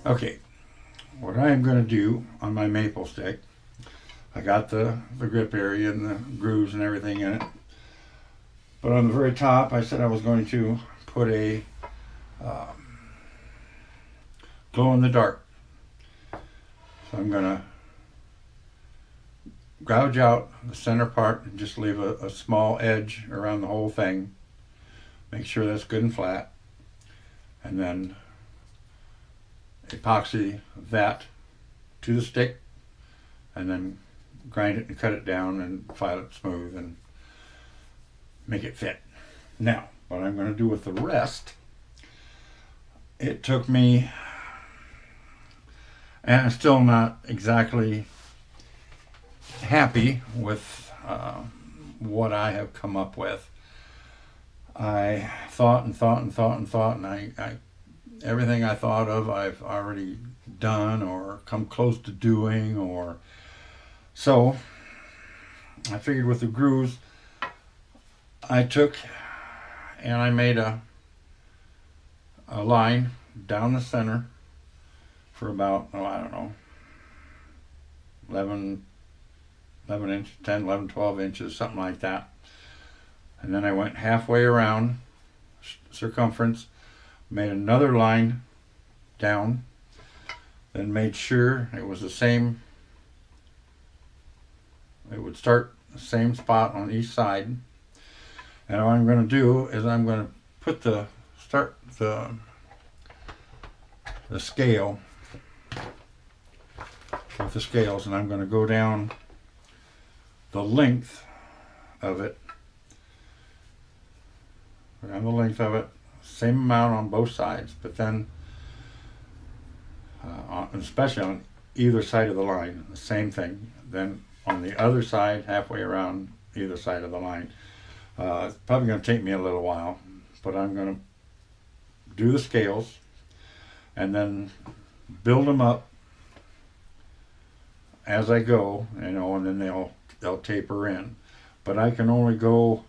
Okay, what I am going to do on my maple stick, I got the grip area and the grooves and everything in it. But on the very top, I said I was going to put a glow in the dark. So I'm going to gouge out the center part and just leave a small edge around the whole thing. Make sure that's good and flat. And then epoxy that to the stick and then grind it and cut it down and file it smooth and make it fit. Now, what I'm going to do with the rest, it took me, and I'm still not exactly happy with what I have come up with. I thought and thought and thought and thought, and I everything I thought of I've already done or come close to doing, or so I figured with the grooves I took and I made a line down the center for about, oh, I don't know, 11 inches, 10, 11, 12 inches, something like that. And then I went halfway around circumference, made another line down, then made sure it was the same, it would start the same spot on each side. And what I'm going to do is I'm going to put the scale with the scales, and I'm going to go down the length of it, same amount on both sides, but then especially on either side of the line, the same thing. Then on the other side, halfway around either side of the line. It's probably going to take me a little while, but I'm going to do the scales and then build them up as I go, and then they'll taper in. But I can only go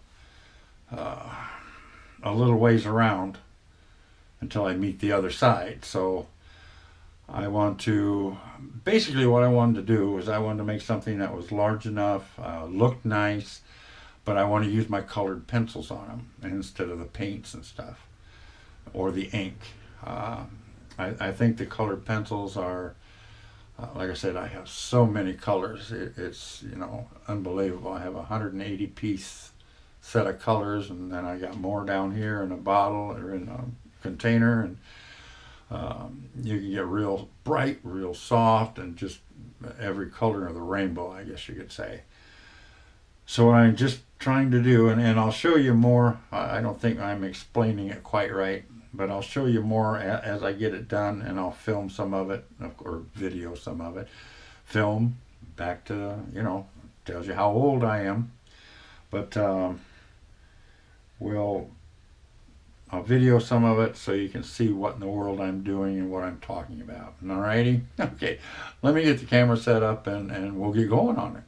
a little ways around until I meet the other side. So basically what I wanted to do was I wanted to make something that was large enough, looked nice, but I want to use my colored pencils on them instead of the paints and stuff, or the ink. I think the colored pencils are, like I said, I have so many colors. It's unbelievable. I have a 180 piece set of colors, and then I got more down here in a bottle or in a container, and you can get real bright, real soft, and just every color of the rainbow, I guess you could say. So what I'm just trying to do, and I'll show you more, I don't think I'm explaining it quite right, but I'll show you more as I get it done, and I'll film some of it, or video some of it. Film, back to, tells you how old I am. But I'll video some of it so you can see what in the world I'm doing and what I'm talking about. Alrighty? Okay, let me get the camera set up and we'll get going on it.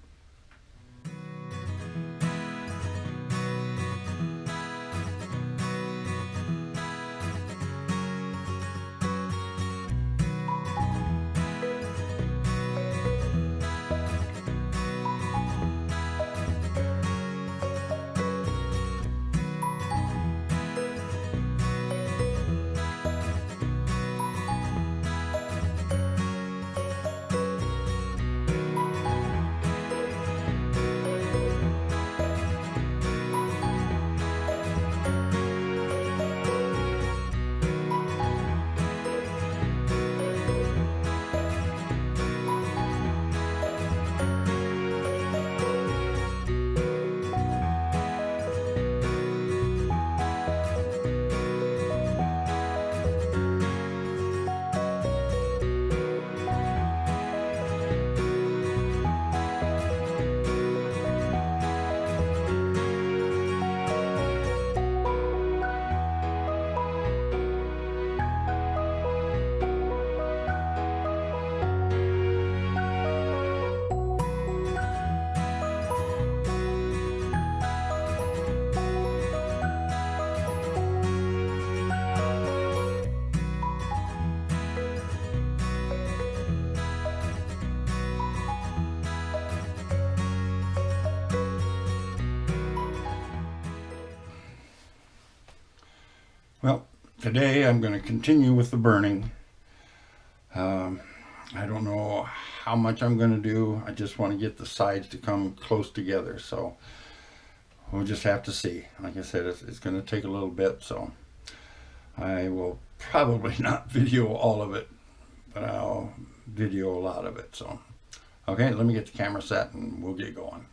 today I'm going to continue with the burning. I don't know how much I'm going to do. I just want to get the sides to come close together, so we'll just have to see. Like I said, it's going to take a little bit, so I will probably not video all of it, but I'll video a lot of it. So okay, let me get the camera set and we'll get going.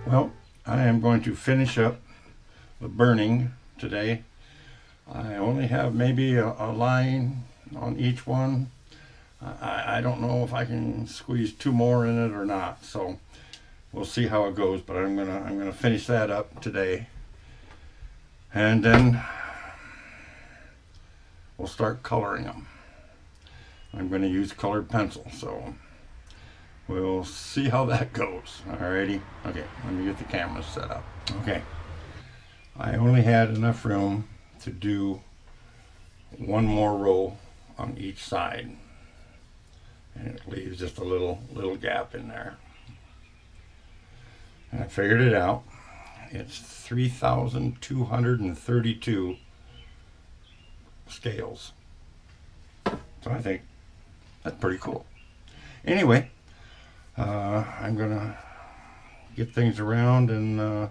Well, I am going to finish up the burning today. I only have maybe a line on each one. I don't know if I can squeeze two more in it or not, so we'll see how it goes. But I'm gonna finish that up today, and then we'll start coloring them. I'm going to use colored pencil, so we'll see how that goes. Alrighty. Okay, let me get the camera set up. Okay, I only had enough room to do one more row on each side, and it leaves just a little gap in there. And I figured it out. It's 3,232 scales. So I think that's pretty cool. Anyway, I'm gonna get things around and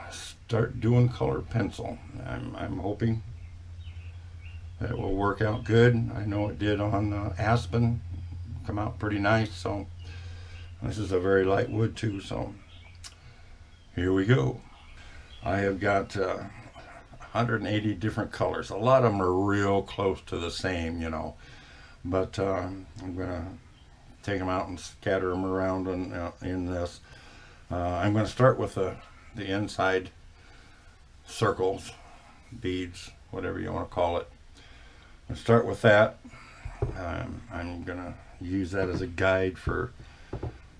start doing colored pencil. I'm hoping that it will work out good. I know it did on Aspen, come out pretty nice. So this is a very light wood too. So here we go. I have got 180 different colors. A lot of them are real close to the same, you know. But I'm gonna take them out and scatter them around in this. I'm gonna start with the inside circles beads, whatever you want to call it. I'll start with that. I'm gonna use that as a guide for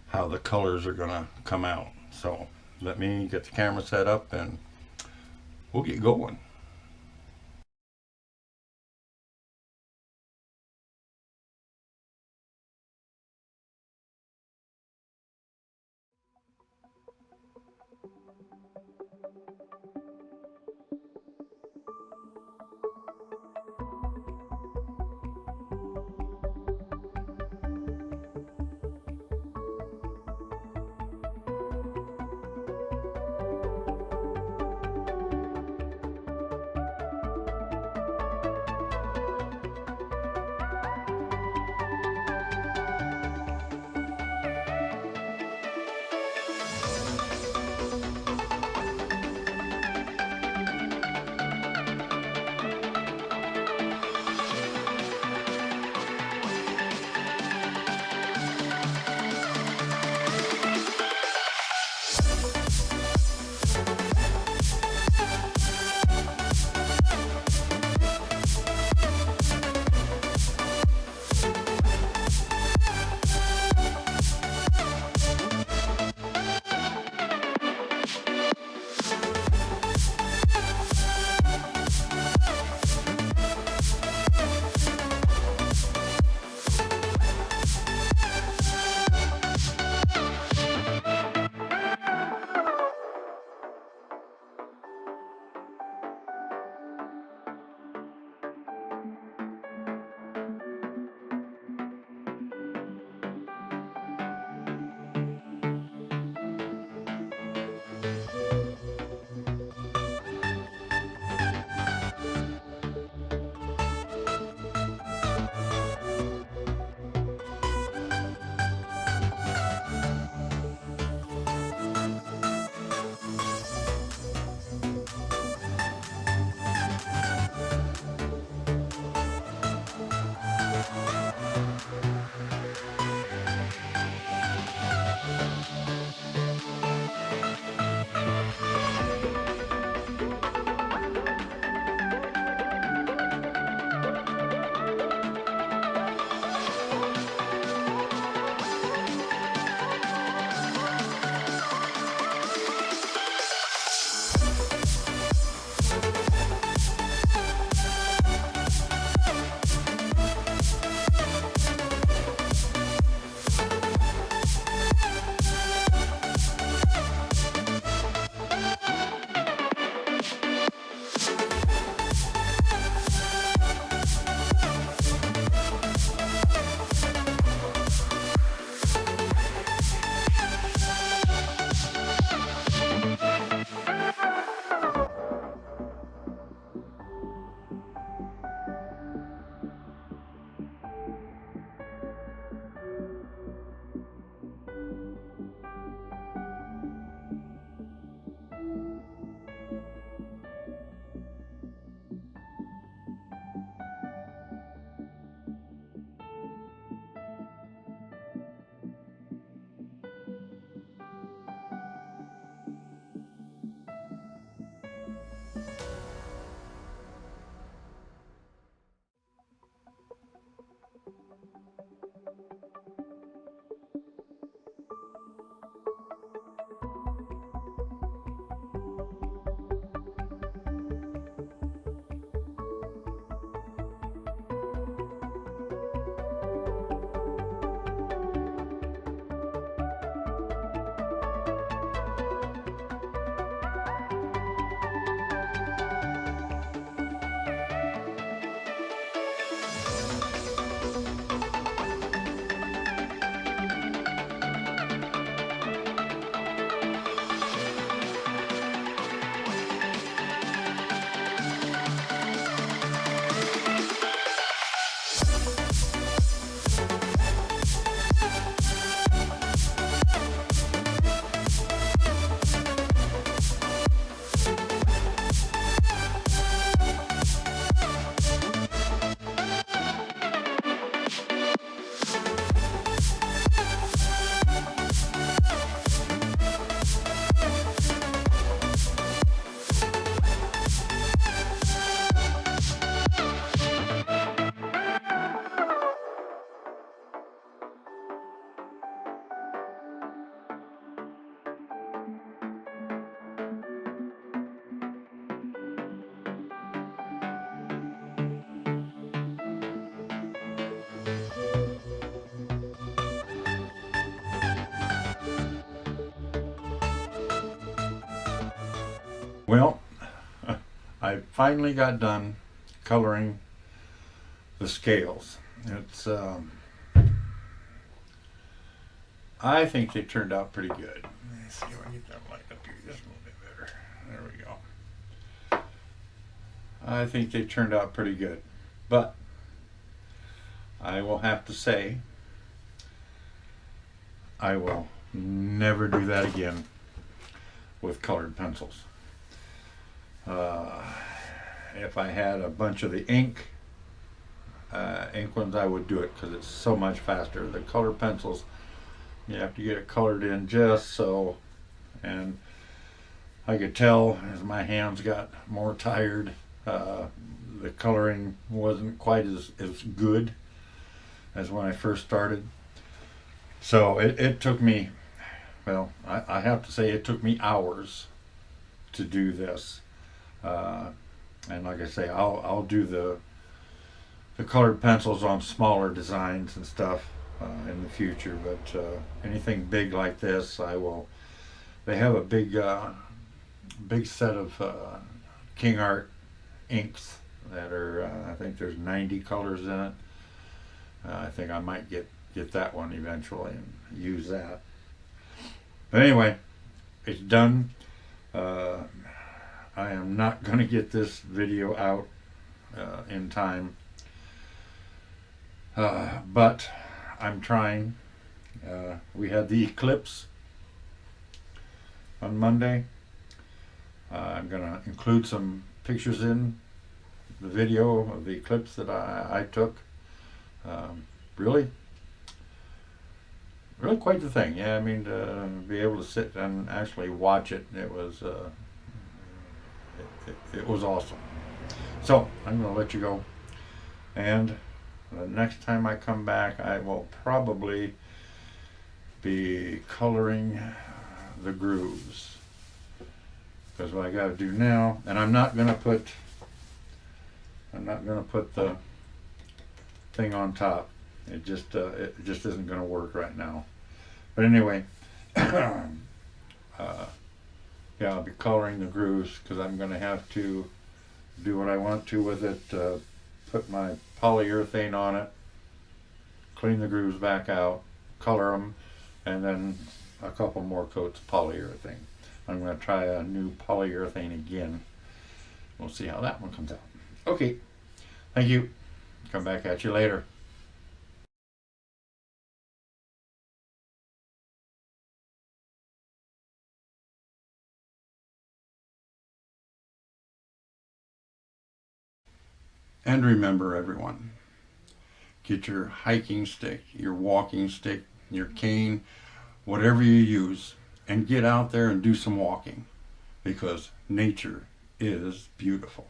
how the colors are gonna come out. So let me get the camera set up and we'll get going. Well, I finally got done coloring the scales. It's I think they turned out pretty good. Let's see if I can get that light up here just a little bit better. There we go. I think they turned out pretty good, but I will have to say I will never do that again with colored pencils. If I had a bunch of the ink ones, I would do it because it's so much faster. The colored pencils, you have to get it colored in just so, and I could tell as my hands got more tired, the coloring wasn't quite as good as when I first started. So it took me, well, I have to say it took me hours to do this. And like I say, I'll do the colored pencils on smaller designs and stuff in the future, but anything big like this, I will. They have a big set of King Art inks that are I think there's 90 colors in it. I think I might get that one eventually and use that. But anyway, it's done. I am not going to get this video out in time, but I'm trying. We had the eclipse on Monday. I'm going to include some pictures in the video of the eclipse that I took. Really quite the thing. Yeah, I mean, to be able to sit and actually watch it, it was it was awesome. So I'm going to let you go, and the next time I come back, I will probably be coloring the grooves, because what I got to do now, and I'm not going to put the thing on top. It just isn't going to work right now. But anyway, yeah, I'll be coloring the grooves because I'm going to have to do what I want to with it. Put my polyurethane on it, clean the grooves back out, color them, and then a couple more coats of polyurethane. I'm going to try a new polyurethane again. We'll see how that one comes out. Okay, thank you. Come back at you later. And remember, everyone, get your hiking stick, your walking stick, your cane, whatever you use, and get out there and do some walking, because nature is beautiful.